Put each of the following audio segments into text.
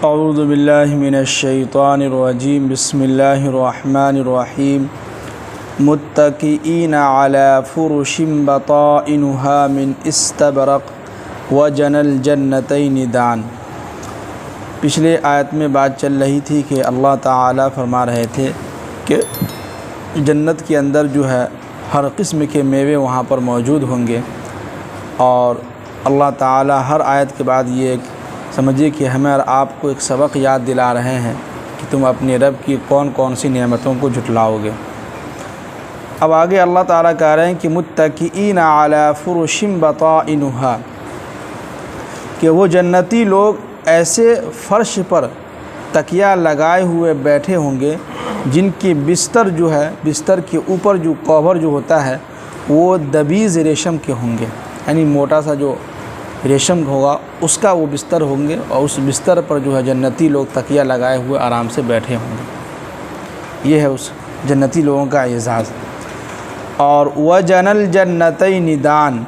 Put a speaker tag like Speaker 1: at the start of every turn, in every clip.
Speaker 1: औज़ु बिल्लाहि मिनश्शैतानिर्रजीम बिस्मिल्लाहिर्रहमानिर्रहीम मुत्तक़ीना अला फ़ुरुशिन बताइनुहा मिन इस्तबरक़ व जनल जन्नतैनि दान। पिछले आयत में बात चल रही थी कि अल्लाह ताला फरमा रहे थे कि जन्नत के अंदर जो है हर किस्म के मेवे वहाँ पर मौजूद होंगे। और अल्लाह ताला हर आयत के बाद ये समझिए कि हमें और आपको एक सबक याद दिला रहे हैं कि तुम अपने रब की कौन कौन सी नेमतों को झुटलाओगे। अब आगे अल्लाह ताला कह रहे हैं कि मुत्तक़ीना अला फ़ुरुशिन बताइनुहा, कि वो जन्नती लोग ऐसे फ़र्श पर तकिया लगाए हुए बैठे होंगे जिनकी बिस्तर जो है, बिस्तर के ऊपर जो कवर जो होता है वो दबीज़ रेशम के होंगे, यानी मोटा सा जो रेशम होगा उसका वो बिस्तर होंगे। और उस बिस्तर पर जो है जन्नती लोग तकिया लगाए हुए आराम से बैठे होंगे। ये है उस जन्नती लोगों का एजाज़। और वह जनल जन्नतैनि दान,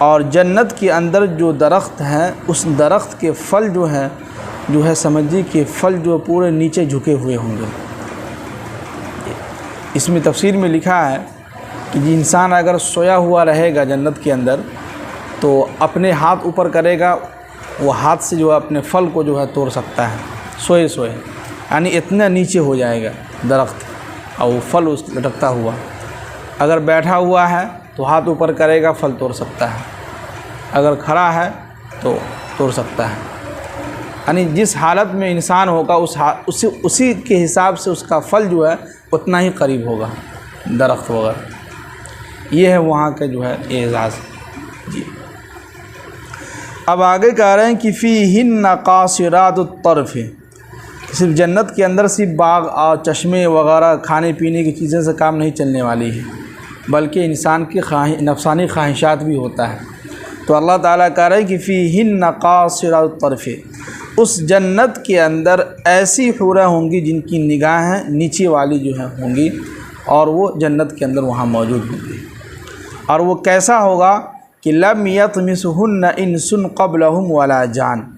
Speaker 1: और जन्नत के अंदर जो दरख्त हैं उस दरख्त के फल जो है समझिए कि फल जो पूरे नीचे झुके हुए होंगे। इसमें तफसीर में लिखा है कि इंसान अगर सोया हुआ रहेगा जन्नत के अंदर तो अपने हाथ ऊपर करेगा, वो हाथ से जो है अपने फल को जो है तोड़ सकता है सोए सोए, यानी इतना नीचे हो जाएगा दरख्त और वो फल उस लटकता हुआ। अगर बैठा हुआ है तो हाथ ऊपर करेगा, फल तोड़ सकता है। अगर खड़ा है तो तोड़ सकता है, यानी जिस हालत में इंसान होगा उसी के हिसाब से उसका फल जो है उतना ही करीब होगा दरख्त वगैरह। ये है वहाँ का जो है एजाज़ जी। अब आगे कह रहे हैं कि फ़ीहिन्ना क़ासिरातुत तर्फ़, सिर्फ जन्नत के अंदर सिर्फ बाग और चश्मे वगैरह खाने पीने की चीज़ें से काम नहीं चलने वाली है, बल्कि इंसान की नफसानी ख्वाहिशात भी होता है। तो अल्लाह ताला कह रहे हैं कि फ़ीहिन्ना क़ासिरातुत तर्फ़, उस जन्नत के अंदर ऐसी हूरें होंगी जिनकी निगाहें नीचे वाली जो है होंगी, और वो जन्नत के अंदर वहाँ मौजूद होंगी। और वो कैसा होगा कि लम यतमिसहुन्ना इंसुन क़ब्लहुम वला जान,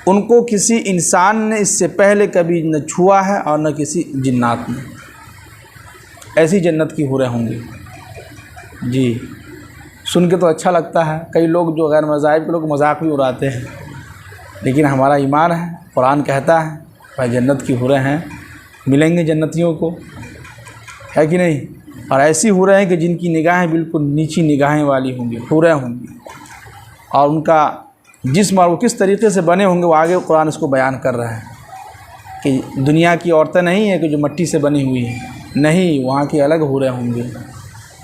Speaker 1: उनको किसी इंसान ने इससे पहले कभी न छुआ है और न किसी जिन्नात ने। ऐसी जन्नत की हूरें होंगी जी। सुन के तो अच्छा लगता है, कई लोग जो गैर मज़ाहिब के लोग मजाक भी उड़ाते हैं, लेकिन हमारा ईमान है, कुरान कहता है भाई जन्नत की हूरें हैं, मिलेंगे जन्नतियों को, है कि नहीं। और ऐसी हूरें हैं कि जिनकी निगाहें बिल्कुल नीची निगाहें वाली होंगी, हूरें होंगी। और उनका जिस्म और वो किस तरीके से बने होंगे वो आगे कुरान इसको बयान कर रहा है कि दुनिया की औरतें नहीं हैं कि जो मिट्टी से बनी हुई हैं, नहीं, वहाँ की अलग हूरें होंगी,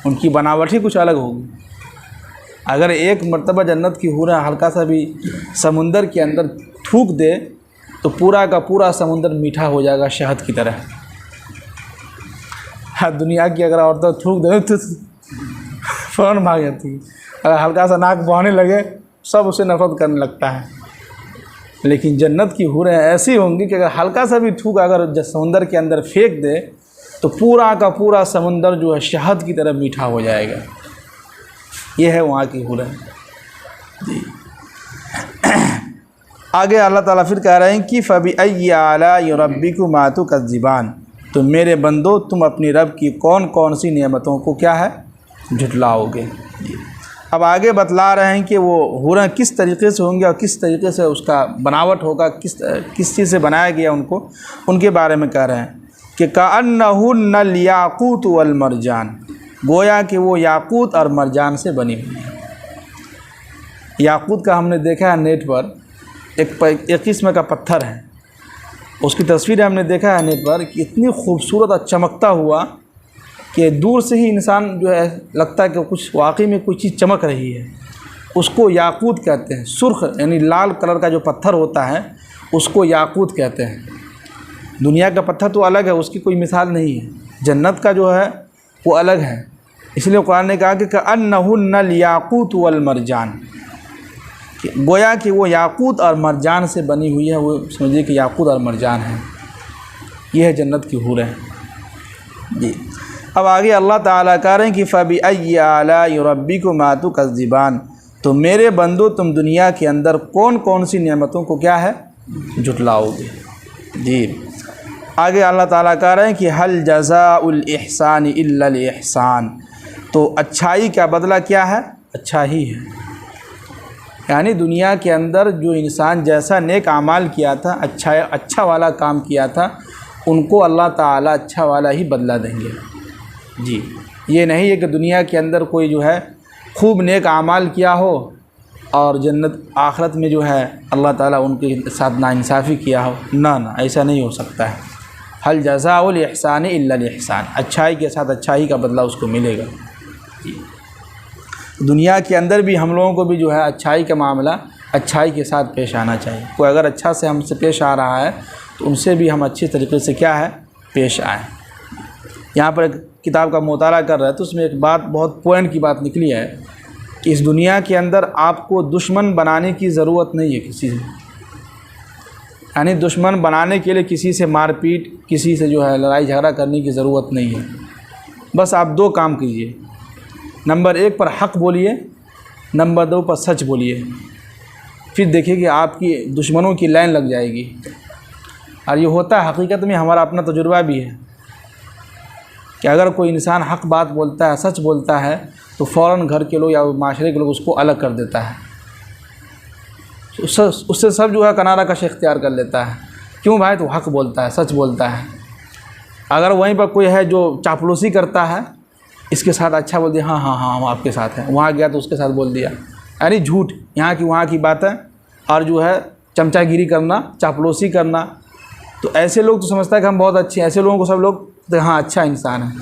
Speaker 1: उनकी बनावट ही कुछ अलग होगी। अगर एक मर्तबा जन्नत की हूरें हल्का सा भी समुंदर के अंदर थूक दे तो पूरा का पूरा समुंदर मीठा हो जाएगा शहद की तरह। दुनिया की अगर औरतें थूक दे तो फ़ौरन भाग जाती है, अगर हल्का सा नाक बहने लगे सब उसे नफरत करने लगता है। लेकिन जन्नत की हूरें ऐसी होंगी कि अगर हल्का सा भी थूक अगर समुंदर के अंदर फेंक दे तो पूरा का पूरा समुंदर जो है शहद की तरह मीठा हो जाएगा। ये है वहाँ की हूरें जी। आगे अल्लाह ताला फिर कह रहे हैं कि फ़बिअय्यि आलाइ रब्बिकुमा तुकज़्ज़िबान, तो मेरे बंदो तुम अपनी रब की कौन कौन सी नेमतों को क्या है झुटलाओगे। अब आगे बतला रहे हैं कि वो हूरें किस तरीके से होंगे और किस तरीके से उसका बनावट होगा, किस चीज़ से बनाया गया उनको, उनके बारे में कह रहे हैं कि कअन्नहुन्नल याक़ूत वल मरजान, गोया कि वो याक़ूत और मरजान से बनी हुई है। याक़ूत का हमने देखा है नेट पर, एक किस्म का पत्थर है, उसकी तस्वीर हमने देखा है नेट पर कि इतनी खूबसूरत और चमकता हुआ कि दूर से ही इंसान जो है लगता है कि कुछ वाकई में कोई चीज़ चमक रही है। उसको याक़ूत कहते हैं। सुर्ख यानी लाल कलर का जो पत्थर होता है उसको याक़ूत कहते हैं। दुनिया का पत्थर तो अलग है, उसकी कोई मिसाल नहीं है। जन्नत का जो है वो अलग है। इसलिए कुरान ने कहा कि कअन्नहुन्नल याक़ूत वल मरजान, गोया कि वो याक़ूत और मरजान से बनी हुई है। वो समझिए कि याक़ूत और मरजान है। ये है जन्नत की हूरें जी। अब आगे अल्लाह ताला कह रहे हैं कि फ़बिअय्यि आलाइ रब्बिकुमा तुकज़्ज़िबान, तो मेरे बंदो तुम दुनिया के अंदर कौन कौन सी नेमतों को क्या है झुटलाओगे। जी। आगे अल्लाह ताला कह रहे हैं कि हल जज़ाउल इहसान इल्लल इहसान, तो अच्छाई का बदला क्या है? अच्छा ही है। यानी दुनिया के अंदर जो इंसान जैसा नेक आमाल किया था, अच्छा वाला काम किया था, उनको अल्लाह ताला अच्छा वाला ही बदला देंगे। जी, ये नहीं है कि दुनिया के अंदर कोई जो है खूब नेक आमाल किया हो और जन्नत आखिरत में जो है अल्लाह ताला उनके साथ नाइंसाफ़ी किया हो। ना ना, ऐसा नहीं हो सकता है। हल जज़ाउल इहसान इल्लल इहसान, अच्छाई के साथ अच्छाई का बदला उसको मिलेगा। दुनिया के अंदर भी हम लोगों को भी जो है अच्छाई का मामला अच्छाई के साथ पेश आना चाहिए। कोई अगर अच्छा से हमसे पेश आ रहा है तो उनसे भी हम अच्छे तरीके से क्या है पेश आएँ। यहाँ पर एक किताब का मुताला कर रहे हैं तो उसमें एक बात, बहुत पॉइंट की बात निकली है कि इस दुनिया के अंदर आपको दुश्मन बनाने की ज़रूरत नहीं है किसी से। यानी दुश्मन बनाने के लिए किसी से मारपीट, किसी से जो है लड़ाई झगड़ा करने की ज़रूरत नहीं है। बस आप दो काम कीजिए, नंबर 1 पर हक़ बोलिए, नंबर 2 पर सच बोलिए। फिर देखिए कि आपकी दुश्मनों की लाइन लग जाएगी। और ये होता है, हकीकत में हमारा अपना तजुर्बा भी है कि अगर कोई इंसान हक़ बात बोलता है, सच बोलता है, तो फ़ौरन घर के लोग या माशरे के लोग उसको अलग कर देता है। उससे सब जो है किनारा कश इख्तियार कर लेता है। क्यों भाई? तो हक़ बोलता है, सच बोलता है। अगर वहीं पर कोई है जो चापलूसी करता है, इसके साथ अच्छा बोल दिया, हाँ हाँ हाँ हम आपके साथ हैं, वहाँ गया तो उसके साथ बोल दिया, यानी झूठ, यहाँ की वहाँ की बात है। और जो है चमचागिरी करना, चापलूसी करना, तो ऐसे लोग तो समझता है कि हम बहुत अच्छे हैं। ऐसे लोगों को सब लोग तो हाँ अच्छा इंसान है।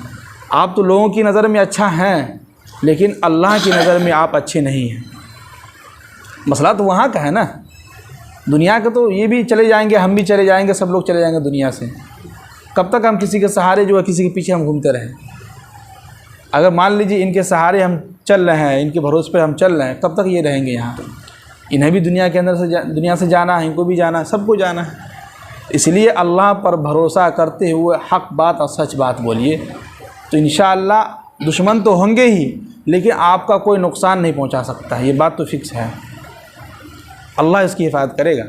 Speaker 1: आप तो लोगों की नज़र में अच्छा हैं, लेकिन अल्लाह की नज़र में आप अच्छे नहीं हैं। मसला तो वहाँ का है ना। दुनिया के तो ये भी चले जाएंगे, हम भी चले जाएंगे, सब लोग चले जाएंगे दुनिया से। कब तक हम किसी के सहारे जो है, किसी के पीछे हम घूमते रहें? अगर मान लीजिए इनके सहारे हम चल रहे हैं, इनके भरोसे पर हम चल रहे हैं, कब तक ये रहेंगे यहाँ? इन्हें भी दुनिया के अंदर से दुनिया से जाना है, इनको भी जाना है, सबको जाना है। इसलिए अल्लाह पर भरोसा करते हुए हक़ बात और सच बात बोलिए, तो इंशाअल्लाह दुश्मन तो होंगे ही, लेकिन आपका कोई नुकसान नहीं पहुंचा सकता है। ये बात तो फिक्स है, अल्लाह इसकी हिफाजत करेगा।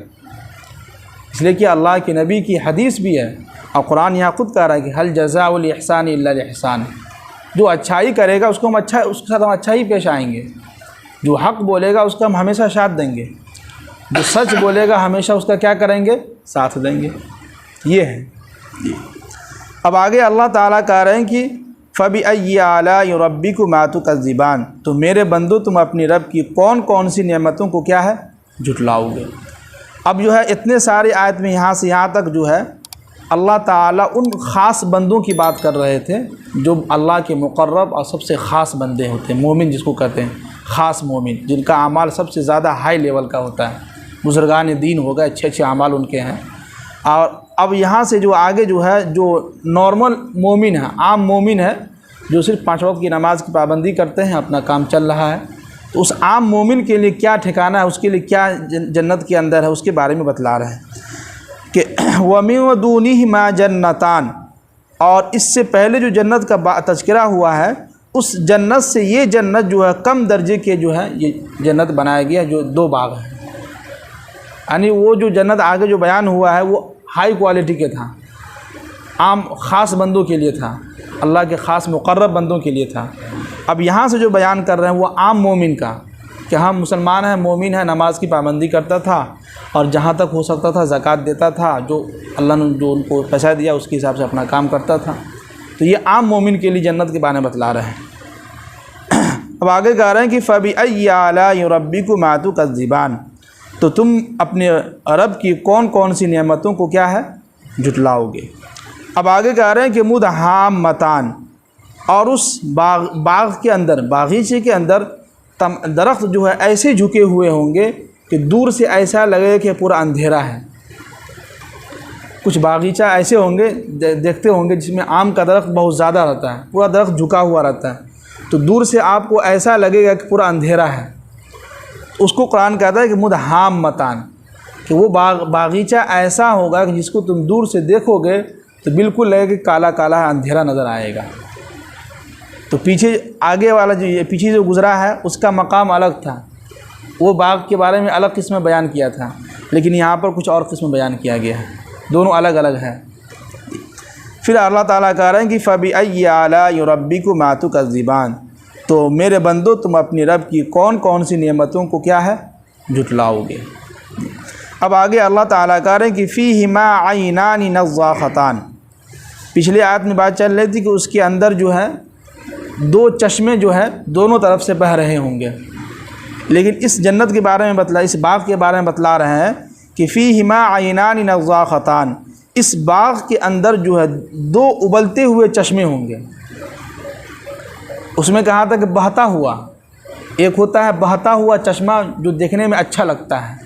Speaker 1: इसलिए कि अल्लाह के नबी की हदीस भी है और कुरान यहाँ खुद कह रहा है कि हल जज़ाउल इहसान इल्लल इहसान, जो अच्छाई करेगा उसको हम अच्छा, उसके साथ हम अच्छा ही पेश आएंगे। जो हक़ बोलेगा उसका हम हमेशा साथ देंगे, जो सच बोलेगा हमेशा उसका क्या करेंगे? साथ देंगे। ये है। अब आगे अल्लाह ताला कह रहे हैं कि फ़बिअय्यि आलाइ रब्बिकुमा तुकज़्ज़िबान, तो मेरे बंदो तुम अपनी रब की कौन कौन सी नेमतों को क्या है झुटलाओगे। अब जो है इतने सारे आयत में यहाँ से यहाँ तक जो है अल्लाह ताला उन ख़ास बंदों की बात कर रहे थे जो अल्लाह के मुक़र्रब और सबसे ख़ास बंदे होते हैं, मोमिन जिसको कहते हैं, ख़ास मोमिन, जिनका आमाल सबसे ज़्यादा हाई लेवल का होता है। बुज़ुर्गान दीन हो गए, अच्छे अच्छे आमाल उनके हैं। और अब यहाँ से जो आगे जो है, जो नॉर्मल मोमिन है, आम मोमिन है, जो सिर्फ 5 वक्त की नमाज़ की पाबंदी करते हैं, अपना काम चल रहा है, तो उस आम मोमिन के लिए क्या ठिकाना है, उसके लिए क्या जन्नत के अंदर है, उसके बारे में बतला रहे हैं कि वमिन दूनिहिमा जन्नतान, और इससे पहले जो जन्नत का तज़किरा हुआ है, उस जन्नत से ये जन्नत जो है कम दर्जे के जो है ये जन्नत बनाया गया, जो 2 बाग हैं। यानी वो जो जन्नत आगे जो बयान हुआ है वो हाई क्वालिटी के था, आम ख़ास बंदों के लिए था, अल्लाह के ख़ास मुक़र्रब बंदों के लिए था। अब यहाँ से जो बयान कर रहे हैं वो आम मोमिन का, कि हम मुसलमान हैं, मोमिन है, नमाज की पाबंदी करता था और जहाँ तक हो सकता था ज़कात देता था, जो अल्लाह ने जो उनको पैसा दिया उसके हिसाब से अपना काम करता था। तो ये आम मोमिन के लिए जन्नत के बारे में बतला रहे हैं। अब आगे कह रहे हैं कि फ़बिअय्यि आलाइ रब्बिकुमा तुकज़्ज़िबान, तो तुम अपने रब की कौन कौन सी नेमतों को क्या है झुटलाओगे। अब आगे कह रहे हैं कि मुदहाम्मतान, और उस बाग के अंदर, बागीचे के अंदर दरख्त जो है ऐसे झुके हुए होंगे कि दूर से ऐसा लगेगा कि पूरा अंधेरा है। कुछ बागीचा ऐसे होंगे, देखते होंगे, जिसमें आम का दरख्त बहुत ज़्यादा रहता है, पूरा दरख्त झुका हुआ रहता है, तो दूर से आपको ऐसा लगेगा कि पूरा अंधेरा है। उसको कुरान कहता है कि मुदहाम्मतान, कि वो बागीचा ऐसा होगा कि जिसको तुम दूर से देखोगे तो बिल्कुल लगेगा कि काला काला अंधेरा नज़र आएगा। तो पीछे आगे वाला जो ये पीछे जो गुज़रा है उसका मकाम अलग था, वो बाग के बारे में अलग किस्म में बयान किया था, लेकिन यहाँ पर कुछ और किस्म बयान किया गया है। दोनों अलग अलग हैं। फिर अल्लाह ताला कह रहे हैं कि फ़बिअय्यि आलाइ रब्बिकुमा तुकज़्ज़िबान, तो मेरे बंदो तुम अपनी रब की कौन कौन सी नेमतों को क्या है, झुटलाओगे। अब आगे अल्लाह ताला कह रहे हैं कि फ़ीहिमा ऐनानि नज़्ज़ाख़तान। पिछली आयत में बात चल रही थी कि उसके अंदर जो है दो चश्मे जो है दोनों तरफ से बह रहे होंगे, लेकिन इस जन्नत के बारे में इस बाग के बारे में बतला रहे हैं कि फ़ीहिमा ऐनानि नज़्ज़ाख़तान, इस बाग के अंदर जो है दो उबलते हुए चश्मे होंगे। उसमें कहा था कि बहता हुआ, एक होता है बहता हुआ चश्मा जो देखने में अच्छा लगता है,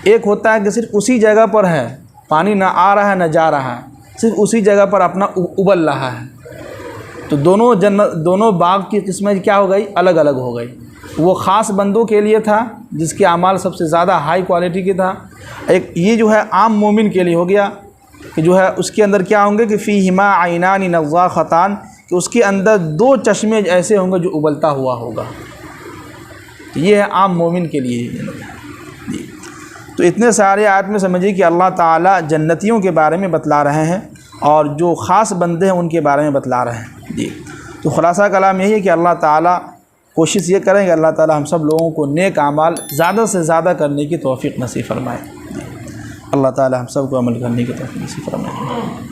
Speaker 1: एक होता है कि सिर्फ उसी जगह पर है, पानी ना आ रहा है ना जा रहा है, सिर्फ उसी जगह पर अपना उबल रहा है। तो दोनों बाग की किस्में क्या हो गई, अलग अलग हो गई। वो ख़ास बंदों के लिए था जिसके अमाल सबसे ज़्यादा हाई क्वालिटी की था। एक ये जो है आम मोमिन के लिए हो गया कि जो है उसके अंदर क्या होंगे कि फ़ीहिमा ऐनानि नज़्ज़ाख़तान, कि उसके अंदर दो चश्मे ऐसे होंगे जो उबलता हुआ होगा। ये है आम मोमिन के लिए। तो इतने सारे आयत में समझिए कि अल्लाह ताला जन्नतियों के बारे में बतला रहे हैं और जो ख़ास बंदे हैं उनके बारे में बतला रहे हैं जी। तो खुलासा कलाम यही है कि अल्लाह ताला कोशिश ये करेंगे अल्लाह ताला हम सब लोगों को नेक आमाल ज़्यादा से ज़्यादा करने की तौफ़ीक़ नसीब फरमाए। अल्लाह ताला हम सब को अमल करने की तौफ़ीक़ नसीब फरमाए।